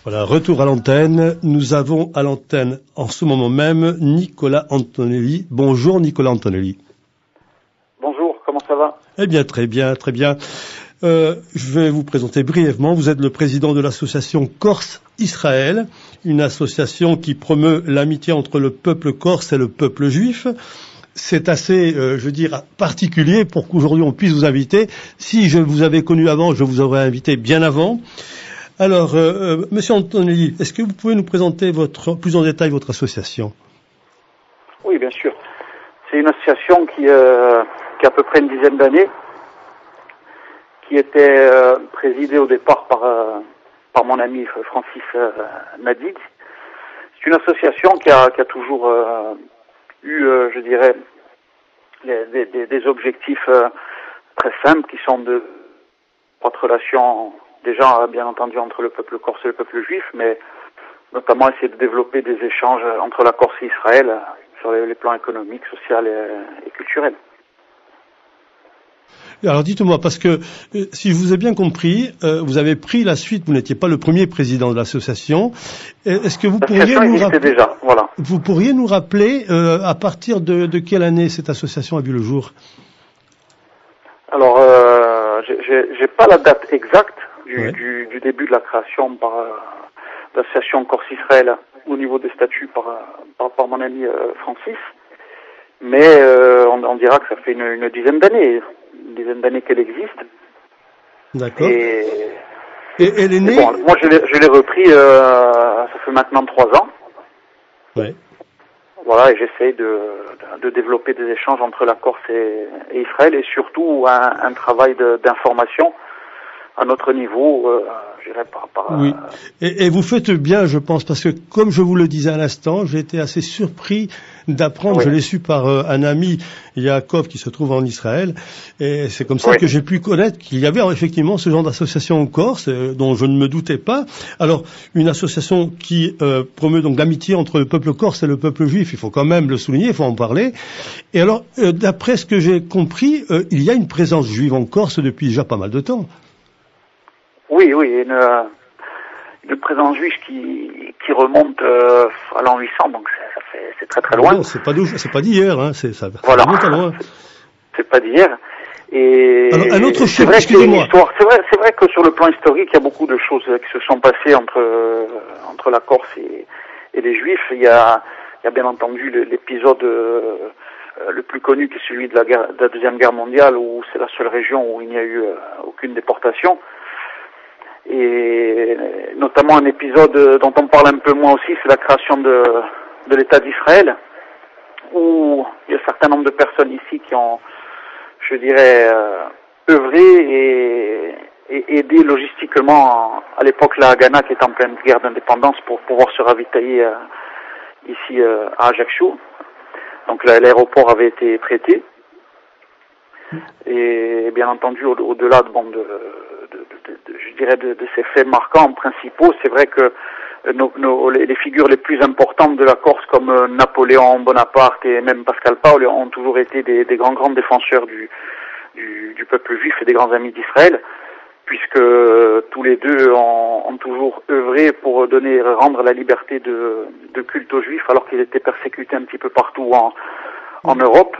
Voilà, retour à l'antenne. Nous avons à l'antenne en ce moment même Nicolas Antonelli. Bonjour Nicolas Antonelli. Bonjour, comment ça va? Eh bien, très bien, très bien. Je vais vous présenter brièvement. Vous êtes le président de l'association Corse-Israël, une association qui promeut l'amitié entre le peuple corse et le peuple juif. C'est assez, particulier pour qu'aujourd'hui on puisse vous inviter. Si je vous avais connu avant, je vous aurais invité bien avant. Alors, Monsieur Antonelli, est-ce que vous pouvez nous présenter plus en détail votre association? Oui, bien sûr. C'est une association qui a à peu près une dizaine d'années, qui était présidée au départ par mon ami Francis Nadig. C'est une association qui a toujours eu, des objectifs très simples qui sont de votre relation déjà bien entendu entre le peuple corse et le peuple juif, mais notamment essayer de développer des échanges entre la Corse et Israël sur les plans économiques, sociaux et culturels. Alors dites-moi, parce que si je vous ai bien compris, vous avez pris la suite, vous n'étiez pas le premier président de l'association. Est-ce que vous pourriez nous rappeler déjà, voilà. Vous pourriez nous rappeler à partir de quelle année cette association a vu le jour? Alors, j'ai pas la date exacte du début de la création par l'association Corse-Israël au niveau des statuts par mon ami Francis, mais on dira que ça fait une dizaine d'années. Qu'elle existe. D'accord. Et elle est née. Bon, moi, je l'ai repris. Ça fait maintenant 3 ans. Ouais. Voilà, et j'essaye de développer des échanges entre la Corse et Israël, et surtout un travail d'information à notre niveau, je dirais par. Oui. Et vous faites bien, je pense, parce que comme je vous le disais à l'instant, j'ai été assez surpris d'apprendre, je l'ai su par un ami, Yaakov, qui se trouve en Israël, et c'est comme ça que j'ai pu connaître qu'il y avait effectivement ce genre d'association en Corse, dont je ne me doutais pas. Alors, une association qui promeut donc l'amitié entre le peuple corse et le peuple juif, il faut quand même le souligner, il faut en parler. Et alors, d'après ce que j'ai compris, il y a une présence juive en Corse depuis déjà pas mal de temps. Oui, une présence juive qui remonte à l'an 800, donc c'est très très loin. Non, c'est pas d'hier, hein, ça remonte à loin. C'est pas d'hier. Et alors, un autre chiffre, excusez-moi. C'est vrai que sur le plan historique, il y a beaucoup de choses qui se sont passées entre la Corse et les Juifs. Il y a bien entendu l'épisode le plus connu, qui est celui de la Deuxième Guerre mondiale, où c'est la seule région où il n'y a eu aucune déportation. Et notamment un épisode dont on parle un peu moins aussi, c'est la création de l'État d'Israël, où il y a un certain nombre de personnes ici qui ont, je dirais, œuvré et aidé logistiquement à l'époque la Haganah, qui est en pleine guerre d'indépendance, pour pouvoir se ravitailler ici à Ajaccio. Donc l'aéroport avait été prêté. Et bien entendu, au-delà de ces faits marquants principaux, c'est vrai que les figures les plus importantes de la Corse, comme Napoléon Bonaparte et même Pascal Paul, ont toujours été des grands défenseurs du peuple juif et des grands amis d'Israël, puisque tous les deux ont toujours œuvré pour rendre la liberté de culte aux juifs, alors qu'ils étaient persécutés un petit peu partout en Europe.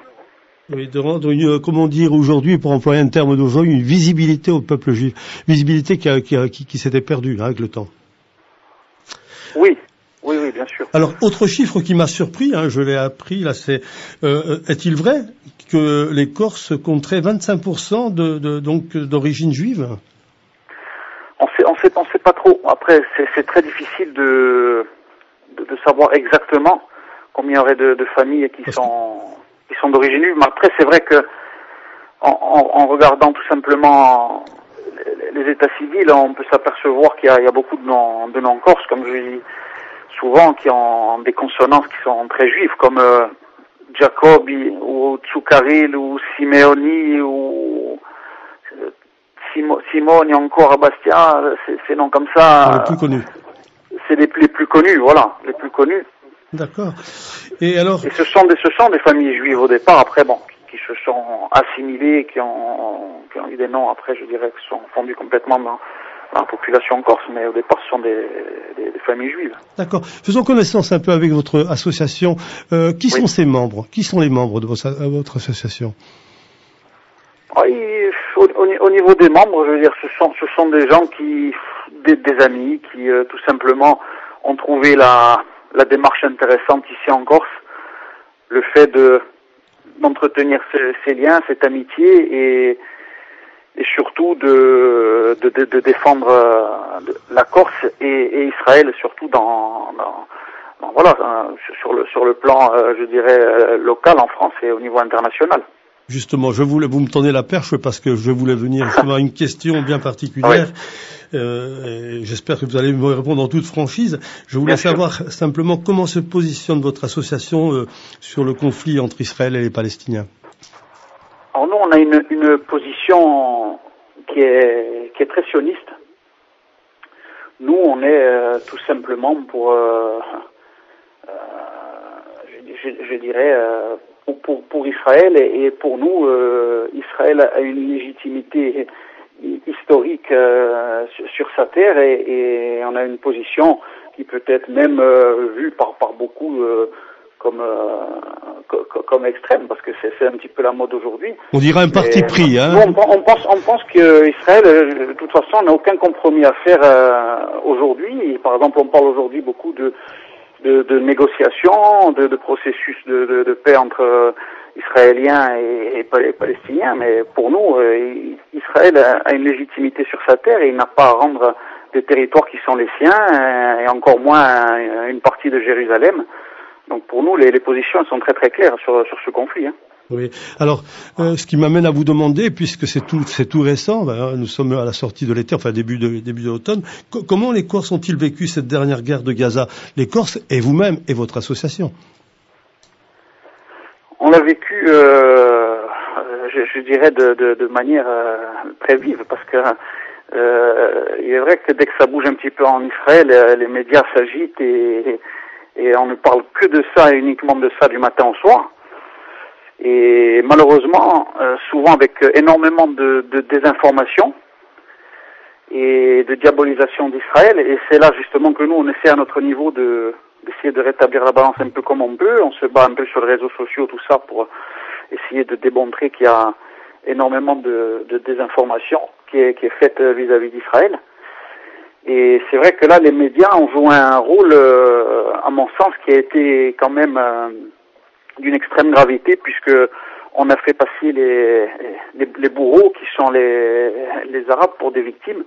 Oui, de rendre comment dire aujourd'hui, pour employer un terme d'aujourd'hui, une visibilité au peuple juif. Visibilité qui s'était perdue, avec le temps. Oui, bien sûr. Alors, autre chiffre qui m'a surpris, je l'ai appris, là, c'est, est-il vrai que les Corses compteraient 25% d'origine juive? On sait pas trop. Après, c'est très difficile de savoir exactement combien il y aurait de familles qui sont d'origine juive, mais après c'est vrai que en regardant tout simplement les états civils, on peut s'apercevoir qu'il y a beaucoup de noms corses, comme je dis souvent, qui ont des consonances qui sont très juives, comme Jacobi ou Tsukaril ou Simeoni ou Simone encore à Bastia, ces noms comme ça. Les plus connus. C'est les plus connus, voilà, les plus connus. D'accord. Et alors. Et ce sont des familles juives au départ, après qui se sont assimilées, qui ont eu des noms après, je dirais, qui sont fondus complètement la population corse, mais au départ ce sont des familles juives. D'accord. Faisons connaissance un peu avec votre association. Qui sont ces membres? Qui sont les membres de votre association? Oui, au niveau des membres, je veux dire, ce sont des gens des amis qui tout simplement ont trouvé la démarche intéressante ici en Corse, le fait d'entretenir ces liens, cette amitié et surtout de défendre la Corse et Israël, surtout sur le plan, je dirais, local en France et au niveau international. Justement, vous me tendez la perche parce que je voulais venir justement à une question bien particulière. Oui. J'espère que vous allez me répondre en toute franchise. Je voulais savoir simplement comment se positionne votre association sur le conflit entre Israël et les Palestiniens. Alors nous, on a une position qui est très sioniste. Nous, on est tout simplement pour, je dirais, pour Israël et pour nous, Israël a une légitimité historique sur sa terre et on a une position qui peut être même vue par beaucoup comme extrême, parce que c'est un petit peu la mode aujourd'hui. On dirait un parti pris, hein. Nous, on pense que Israël, de toute façon, n'a aucun compromis à faire aujourd'hui. Par exemple, on parle aujourd'hui beaucoup de négociations, de processus de paix entre Israéliens et Palestiniens, mais pour nous, Israël a une légitimité sur sa terre et il n'a pas à rendre des territoires qui sont les siens, et encore moins une partie de Jérusalem. Donc pour nous, les positions sont très très claires sur ce conflit. Hein. Oui. Alors, ce qui m'amène à vous demander, puisque c'est tout récent, nous sommes à la sortie de l'été, enfin début de l'automne, comment les Corses ont-ils vécu cette dernière guerre de Gaza? Les Corses et vous-même et votre association? On l'a vécu, je dirais, de manière très vive, parce que il est vrai que dès que ça bouge un petit peu en Israël, les médias s'agitent et on ne parle que de ça et uniquement de ça du matin au soir. Et malheureusement, souvent avec énormément de désinformation et de diabolisation d'Israël. Et c'est là justement que nous, on essaie à notre niveau d'essayer de rétablir la balance un peu comme on peut. On se bat un peu sur les réseaux sociaux, tout ça, pour essayer de démontrer qu'il y a énormément de désinformation qui est faite vis-à-vis d'Israël. Et c'est vrai que là, les médias ont joué un rôle, à mon sens, qui a été quand même d'une extrême gravité, puisque on a fait passer les bourreaux, qui sont les Arabes, pour des victimes.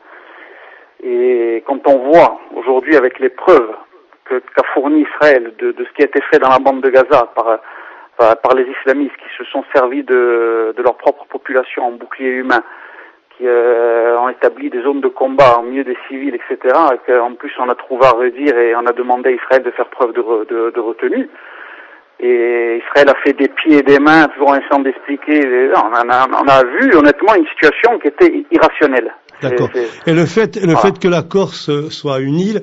Et quand on voit aujourd'hui avec les preuves qu'a fourni Israël de ce qui a été fait dans la bande de Gaza par les islamistes qui se sont servis de leur propre population en bouclier humain, qui ont établi des zones de combat au milieu des civils, etc., et qu'en plus on a trouvé à redire et on a demandé à Israël de faire preuve de retenue. Et Israël a fait des pieds et des mains, toujours en essayant d'expliquer. On a vu honnêtement une situation qui était irrationnelle. D'accord. Et le fait que la Corse soit une île,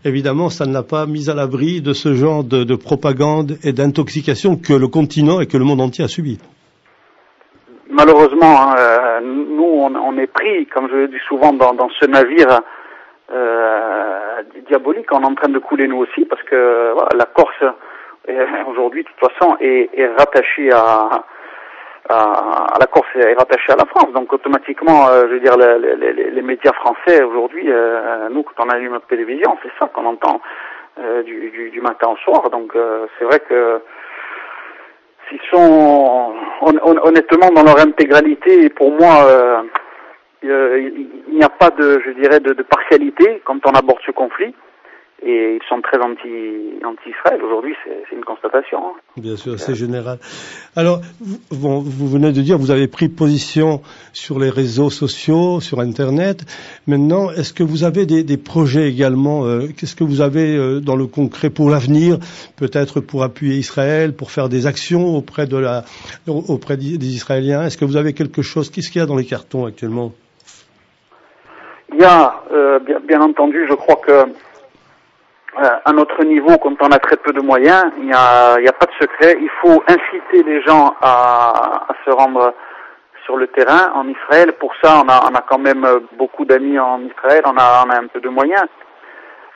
évidemment, ça ne l'a pas mise à l'abri de ce genre de propagande et d'intoxication que le continent et que le monde entier a subi. Malheureusement, nous, on est pris, comme je le dis souvent, dans ce navire diabolique. On est en train de couler nous aussi, parce que voilà, la Corse, aujourd'hui, de toute façon, est rattachée à la Corse, est rattachée à la France. Donc, automatiquement, je veux dire, les médias français, aujourd'hui, nous, quand on allume notre télévision, c'est ça qu'on entend du matin au soir. Donc, c'est vrai que s'ils sont honnêtement dans leur intégralité, pour moi, il n'y a pas je dirais, de partialité quand on aborde ce conflit. Et ils sont très anti-Israël. Aujourd'hui, c'est une constatation. Hein. Bien sûr, c'est général. Alors, vous venez de dire, vous avez pris position sur les réseaux sociaux, sur Internet. Maintenant, est-ce que vous avez des projets également? Qu'est-ce que vous avez dans le concret pour l'avenir? Peut-être pour appuyer Israël, pour faire des actions auprès des Israéliens. Est-ce que vous avez quelque chose? Qu'est-ce qu'il y a dans les cartons actuellement? Il y a, bien entendu, je crois que à notre niveau, quand on a très peu de moyens, il n'y a pas de secret. Il faut inciter les gens à se rendre sur le terrain en Israël. Pour ça, on a quand même beaucoup d'amis en Israël, on a un peu de moyens.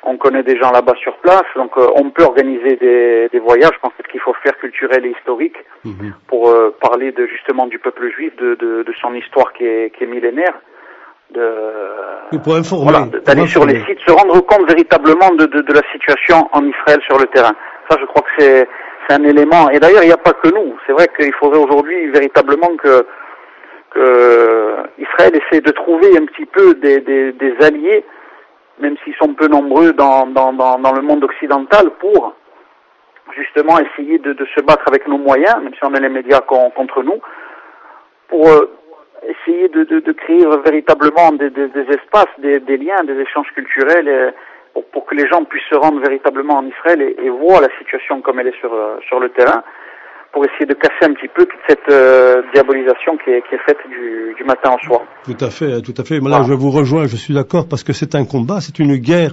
On connaît des gens là-bas sur place, donc on peut organiser des voyages. Je pense qu'il faut faire culturel et historique pour parler justement du peuple juif, de son histoire qui est millénaire. Pour informer, voilà, d'aller sur les sites, se rendre compte véritablement de la situation en Israël sur le terrain. Ça, je crois que c'est un élément. Et d'ailleurs, il n'y a pas que nous. C'est vrai qu'il faudrait aujourd'hui véritablement que Israël essaie de trouver un petit peu des alliés, même s'ils sont peu nombreux dans le monde occidental, pour justement essayer de se battre avec nos moyens, même si on a les médias contre nous, pour essayer de créer véritablement des espaces, des liens, des échanges culturels, pour que les gens puissent se rendre véritablement en Israël et voir la situation comme elle est sur le terrain, pour essayer de casser un petit peu toute cette diabolisation qui est faite du matin au soir. Tout à fait, tout à fait. Mais là, je vous rejoins, je suis d'accord, parce que c'est un combat, c'est une guerre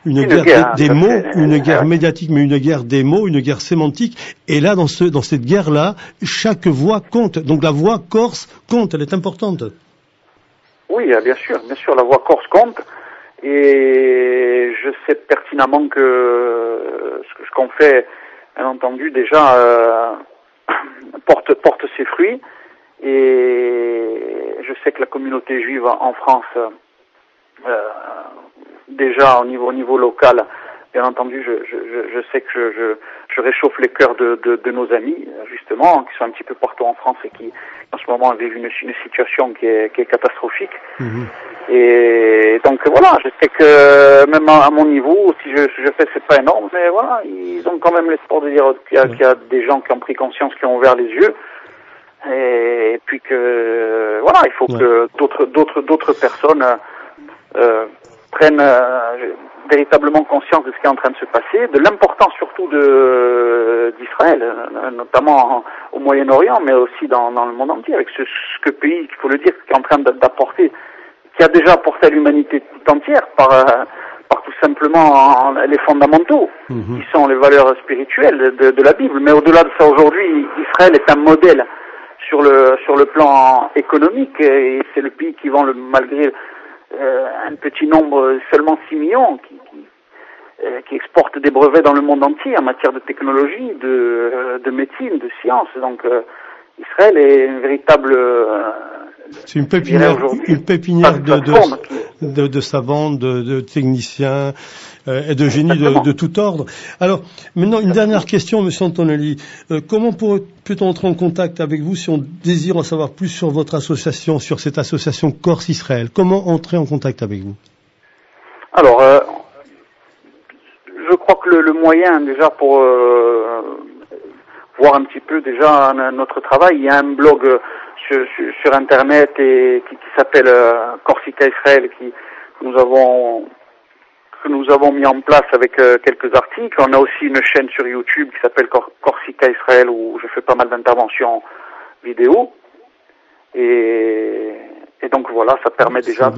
des mots, une guerre médiatique, mais une guerre des mots, une guerre sémantique. Et là, dans cette guerre-là, chaque voix compte. Donc la voix corse compte, elle est importante. Oui, bien sûr, la voix corse compte. Et je sais pertinemment que ce qu'on fait, bien entendu, déjà porte ses fruits. Et je sais que la communauté juive en France, déjà au niveau local, bien entendu, je sais que je réchauffe les cœurs de nos amis, justement, qui sont un petit peu partout en France et qui, en ce moment, vivent une situation qui est catastrophique. Et donc voilà, je sais que même à mon niveau, si je fais, c'est pas énorme, mais voilà, ils ont quand même l'espoir de dire qu'il y a des gens qui ont pris conscience, qui ont ouvert les yeux, et puis que voilà, il faut que d'autres personnes prennent véritablement conscience de ce qui est en train de se passer, de l'importance surtout d'Israël, notamment au Moyen-Orient, mais aussi dans le monde entier, avec ce pays, il faut le dire, qui est en train d'apporter, qui a déjà apporté à l'humanité tout entière par tout simplement les fondamentaux, qui sont les valeurs spirituelles de la Bible. Mais au-delà de ça, aujourd'hui, Israël est un modèle sur le plan économique, et c'est le pays qui vend malgré un petit nombre, seulement 6 millions, qui exporte des brevets dans le monde entier en matière de technologie, de médecine, de science. Donc Israël est une véritable c'est une pépinière de savants, de techniciens et de génies de tout ordre. Alors, maintenant, une dernière question, Monsieur Antonelli. Comment peut-on entrer en contact avec vous si on désire en savoir plus sur votre association, sur cette association Corse-Israël? Comment entrer en contact avec vous? Alors, je crois que le moyen, déjà, pour voir un petit peu déjà notre travail, il y a un blog sur Internet et qui s'appelle Corsica Israël, que nous avons mis en place avec quelques articles. On a aussi une chaîne sur YouTube qui s'appelle Corsica Israël, où je fais pas mal d'interventions vidéo. Et donc voilà, ça permet déjà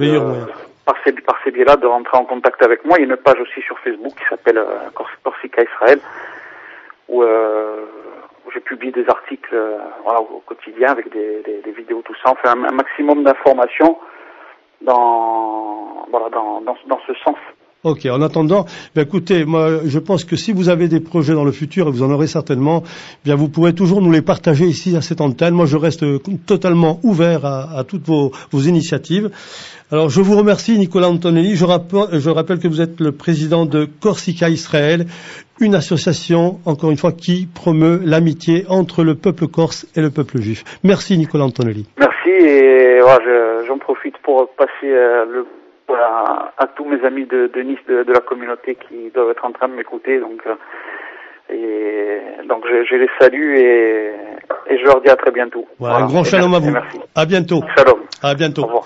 par ces biais-là de rentrer en contact avec moi. Il y a une page aussi sur Facebook qui s'appelle Corsica Israël, où je publie des articles au quotidien avec des vidéos, tout ça. On fait un maximum d'informations dans ce sens. Ok, en attendant, écoutez, moi je pense que si vous avez des projets dans le futur, et vous en aurez certainement, bien vous pourrez toujours nous les partager ici à cette antenne. Moi je reste totalement ouvert à toutes vos initiatives. Alors je vous remercie Nicolas Antonelli. Je rappelle que vous êtes le président de Corsica Israël, une association, encore une fois, qui promeut l'amitié entre le peuple corse et le peuple juif. Merci Nicolas Antonelli. Merci, et j'en profite pour passer à tous mes amis de Nice, de la communauté, qui doivent être en train de m'écouter. Donc je les salue et je leur dis à très bientôt. Voilà, un grand shalom à vous. Merci. À bientôt. Shalom. À bientôt. Au revoir.